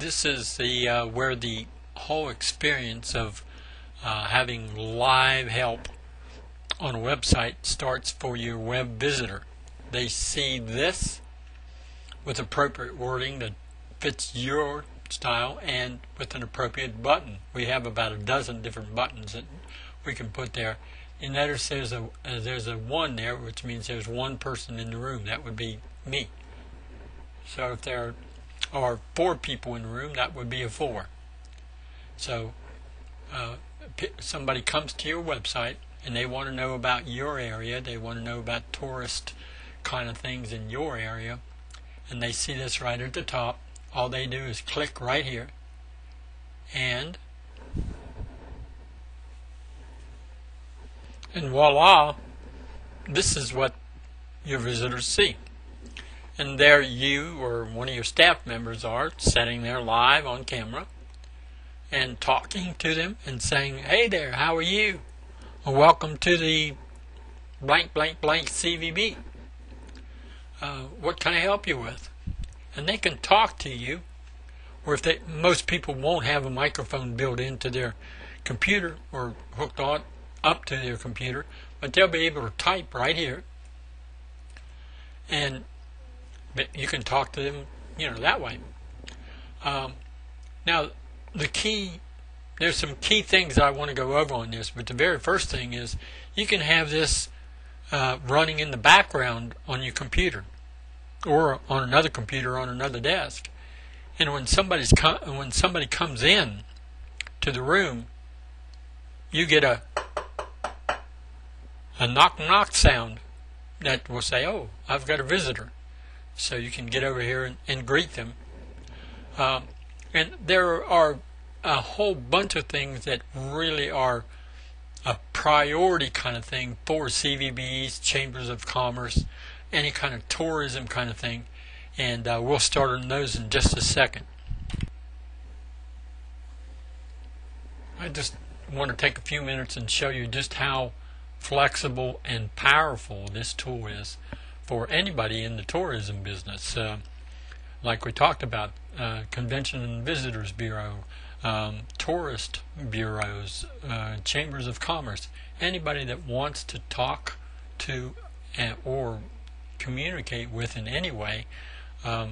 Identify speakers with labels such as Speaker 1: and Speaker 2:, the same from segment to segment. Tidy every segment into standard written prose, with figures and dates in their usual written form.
Speaker 1: This is the where the whole experience of having live help on a website starts for your web visitor. They see this with appropriate wording that fits your style and with an appropriate button. We have about a dozen different buttons that we can put there. You notice there's a 1 there, which means there's one person in the room. That would be me. So if there are 4 people in the room, that would be a 4. So somebody comes to your website and they want to know about your area, they want to know about tourist kind of things in your area, and they see this right at the top. All they do is click right here, and voila, this is what your visitors see. And there you or one of your staff members are sitting there live on camera and talking to them and saying, "Hey there, how are you? Welcome to the blank blank blank CVB. What can I help you with?" And they can talk to you, or if most people won't have a microphone built into their computer or hooked on up to their computer, but they'll be able to type right here, and you can talk to them, that way. Now, there's some key things I want to go over on this, but the very first thing is you can have this running in the background on your computer or on another computer on another desk, and when somebody comes in to the room, you get a knock knock sound that will say, "Oh, I've got a visitor," so you can get over here and greet them. And there are a whole bunch of things that really are a priority kind of thing for CVBs, chambers of commerce, any kind of tourism kind of thing, and we'll start on those in just a second. I just want to take a few minutes and show you just how flexible and powerful this tool is for anybody in the tourism business. Like we talked about, Convention and Visitors Bureau, tourist bureaus, chambers of commerce, anybody that wants to talk to or communicate with in any way, a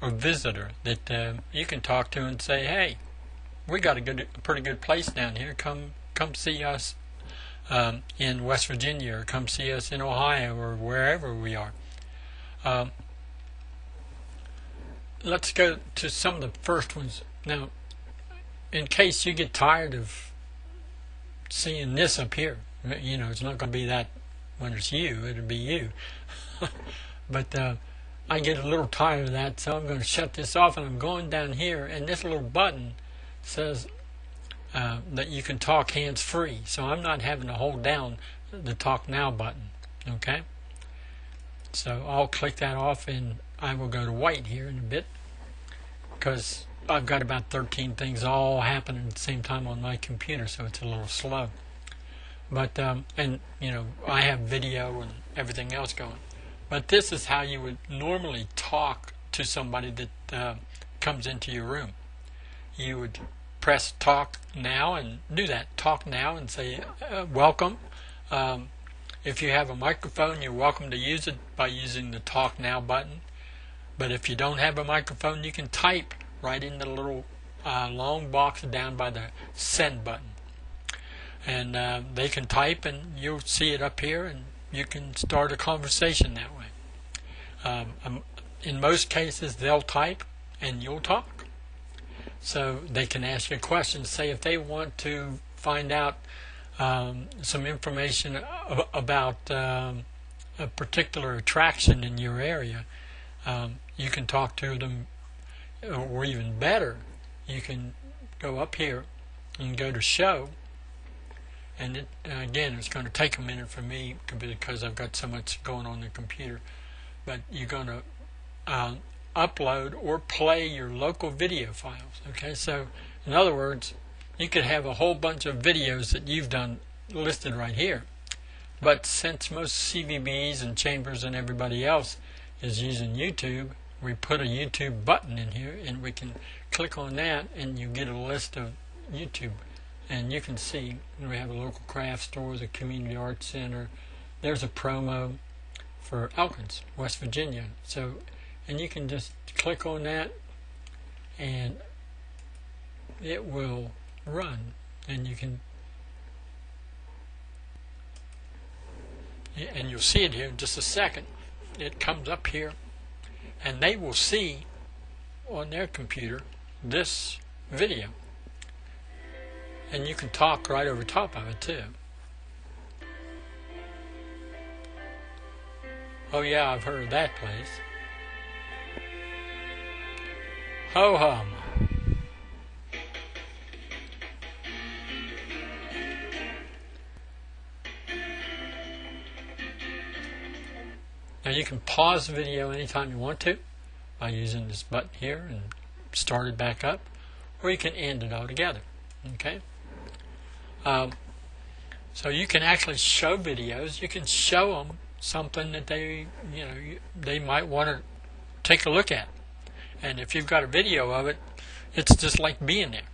Speaker 1: visitor that you can talk to and say, "Hey, we got a pretty good place down here. Come see us in West Virginia, or come see us in Ohio, or wherever we are." Let's go to some of the first ones. Now, in case you get tired of seeing this up here, it's not going to be that when it's you, it'll be you. But I get a little tired of that, so I'm going to shut this off, and I'm going down here, and this little button says that you can talk hands-free, so I'm not having to hold down the Talk Now button. Okay? So I'll click that off, and I will go to white here in a bit, because I've got about 13 things all happening at the same time on my computer, so it's a little slow. But I have video and everything else going. But this is how you would normally talk to somebody that comes into your room. You would press Talk Now and do that. Talk Now and say, "Welcome." If you have a microphone, you're welcome to use it by using the Talk Now button. But if you don't have a microphone, you can type right in the little long box down by the Send button. And they can type, and you'll see it up here, and you can start a conversation that way. In most cases, they'll type, and you'll talk. So they can ask you questions. Say if they want to find out some information about a particular attraction in your area, you can talk to them, or even better, you can go up here and go to Show, and again, it's going to take a minute for me because I've got so much going on the computer, but you're going to upload or play your local video files. Okay, so in other words, you could have a whole bunch of videos that you've done listed right here, but since most CVBs and chambers and everybody else is using YouTube, we put a YouTube button in here, and we can click on that and you get a list of YouTube, and you can see we have a local craft store, the community arts center. There's a promo for Elkins, West Virginia. So, and you can just click on that and it will run, and you can, and you'll see it here in just a second. It comes up here and they will see on their computer this video, and you can talk right over top of it too. Oh yeah, I've heard of that place. Ho hum. Now you can pause the video anytime you want to by using this button here and start it back up, or you can end it altogether. Okay. So you can actually show videos. You can show them something that they might want to take a look at, and if you've got a video of it, it's just like being there.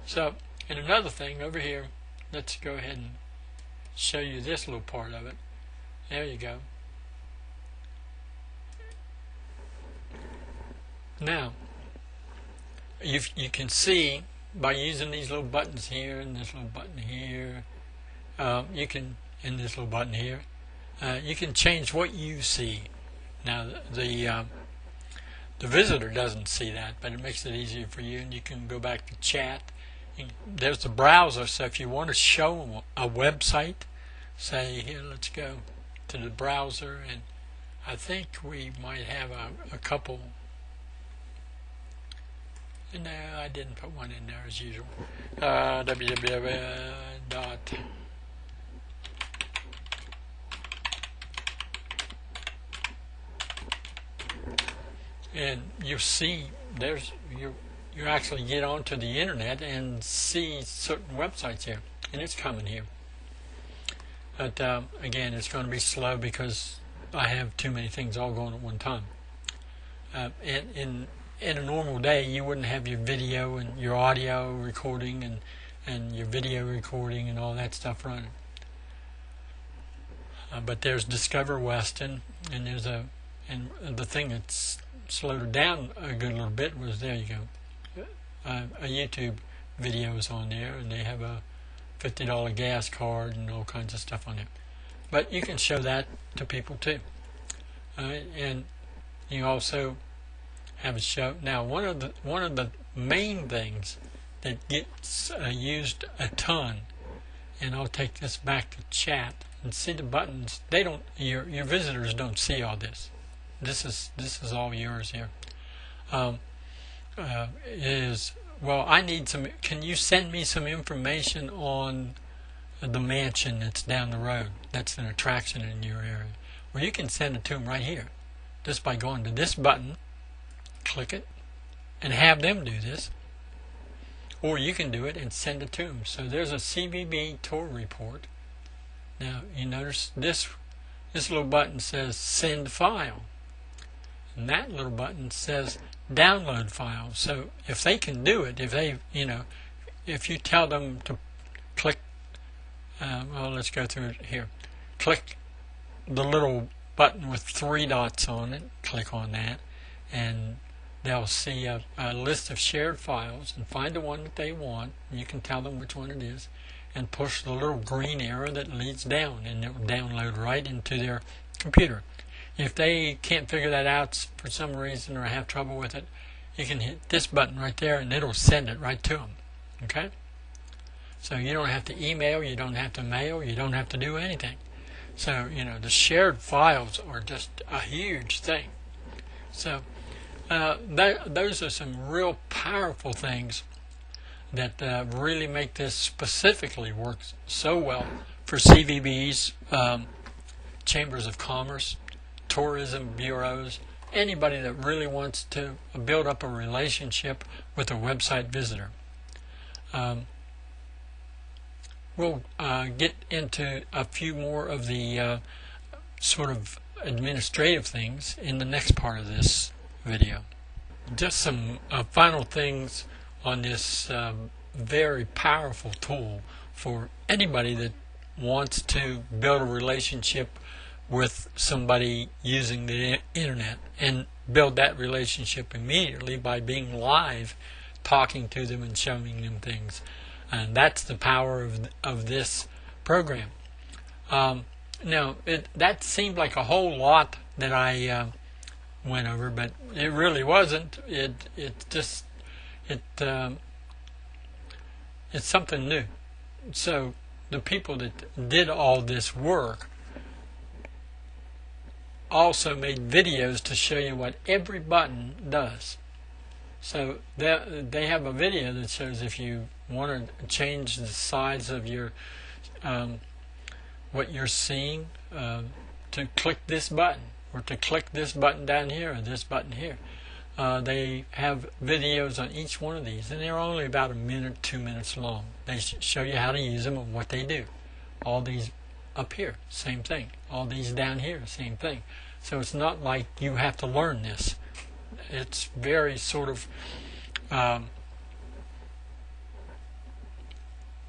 Speaker 1: So, and another thing over here, let's go ahead and show you this little part of it. There you go. Now, you can see by using these little buttons here and this little button here, you can, and this little button here, you can change what you see. Now, the visitor doesn't see that, but it makes it easier for you, and you can go back to chat. There's the browser, so if you want to show a website, say here, let's go to the browser, and I think we might have a couple. No, I didn't put one in there as usual. www. And you see, there's you actually get onto the internet and see certain websites here, and it's coming here. But again, it's going to be slow because I have too many things all going at one time. And in a normal day, you wouldn't have your video and your audio recording and your video recording and all that stuff running. But there's Discover Weston, and there's and the thing that's slowed it down a good little bit was, there you go, a YouTube video is on there, and they have a $50 gas card and all kinds of stuff on there. But you can show that to people too, and you also have a show. Now, one of the main things that gets used a ton, and I'll take this back to chat and see the buttons. They don't. Your visitors don't see all this. This is all yours here. Well, I need some. Can you send me some information on the mansion that's down the road? That's an attraction in your area. Well, you can send it to them right here, just by going to this button, click it, and have them do this. Or you can do it and send it to them. So there's a CVB tour report. Now you notice this little button says send file, and that little button says download file. So if they can do it, if they, if you tell them to click, well, let's go through it here. Click the little button with 3 dots on it. Click on that, and they'll see a list of shared files, and find the one that they want. You can tell them which one it is, and push the little green arrow that leads down, and it will download right into their computer. If they can't figure that out for some reason or have trouble with it, you can hit this button right there, and it'll send it right to them. Okay? So you don't have to email, you don't have to mail, you don't have to do anything. So, the shared files are just a huge thing. So those are some real powerful things that really make this specifically work so well for CVBs, chambers of commerce, tourism bureaus, anybody that really wants to build up a relationship with a website visitor. We'll get into a few more of the sort of administrative things in the next part of this video. just some final things on this very powerful tool for anybody that wants to build a relationship with somebody using the internet, and build that relationship immediately by being live, talking to them and showing them things. And that's the power of this program. Now, that seemed like a whole lot that I went over, but it really wasn't. It's something new. So the people that did all this work also made videos to show you what every button does. So they have a video that shows if you want to change the size of your what you're seeing, to click this button, or to click this button down here, or this button here. They have videos on each one of these, and they're only about a minute, 2 minutes long. They show you how to use them and what they do. All these up here, same thing. All these down here, same thing. So it's not like you have to learn this. It's very sort of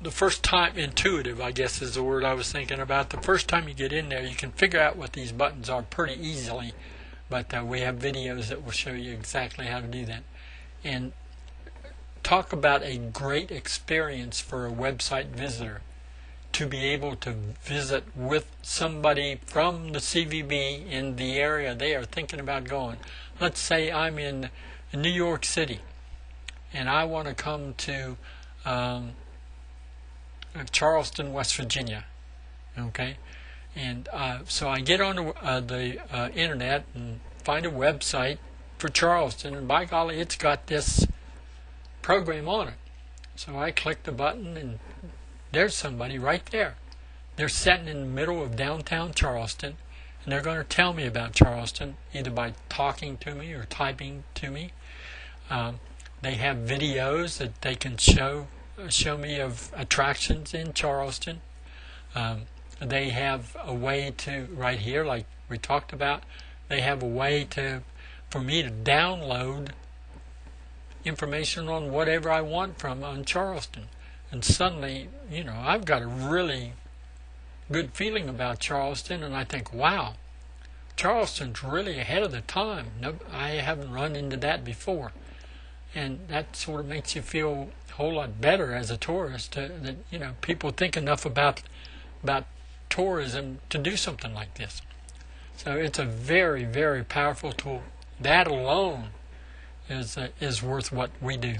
Speaker 1: the first time intuitive, I guess is the word I was thinking about. The first time you get in there, you can figure out what these buttons are pretty easily. But we have videos that will show you exactly how to do that. And talk about a great experience for a website visitor, to be able to visit with somebody from the CVB in the area they are thinking about going. Let's say I'm in New York City and I want to come to Charleston, West Virginia. Okay? And so I get on the internet and find a website for Charleston, and by golly, it's got this program on it. So I click the button, and there's somebody right there. They're sitting in the middle of downtown Charleston, and they're going to tell me about Charleston, either by talking to me or typing to me. They have videos that they can show me of attractions in Charleston. They have a way to, right here, like we talked about, they have a way for me to download information on whatever I want on Charleston. And suddenly, I've got a really good feeling about Charleston, and I think, wow, Charleston's really ahead of the time. No, I haven't run into that before. And that sort of makes you feel a whole lot better as a tourist, that people think enough about tourism to do something like this. So it's a very, very powerful tool. That alone is worth what we do.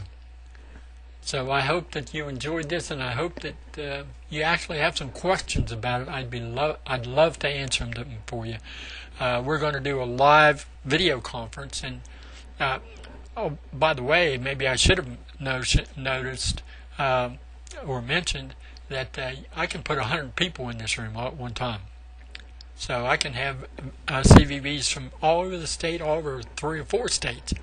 Speaker 1: So I hope that you enjoyed this, and I hope that you actually have some questions about it. I'd love to answer them for you. We're going to do a live video conference, and oh, by the way, maybe I should have noticed or mentioned that I can put 100 people in this room all at one time. So I can have CVBs from all over the state, all over 3 or 4 states,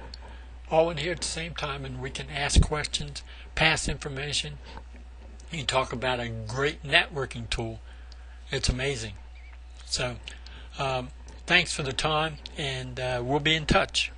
Speaker 1: all in here at the same time, and we can ask questions, pass information. You can talk about a great networking tool. It's amazing. So thanks for the time, and we'll be in touch.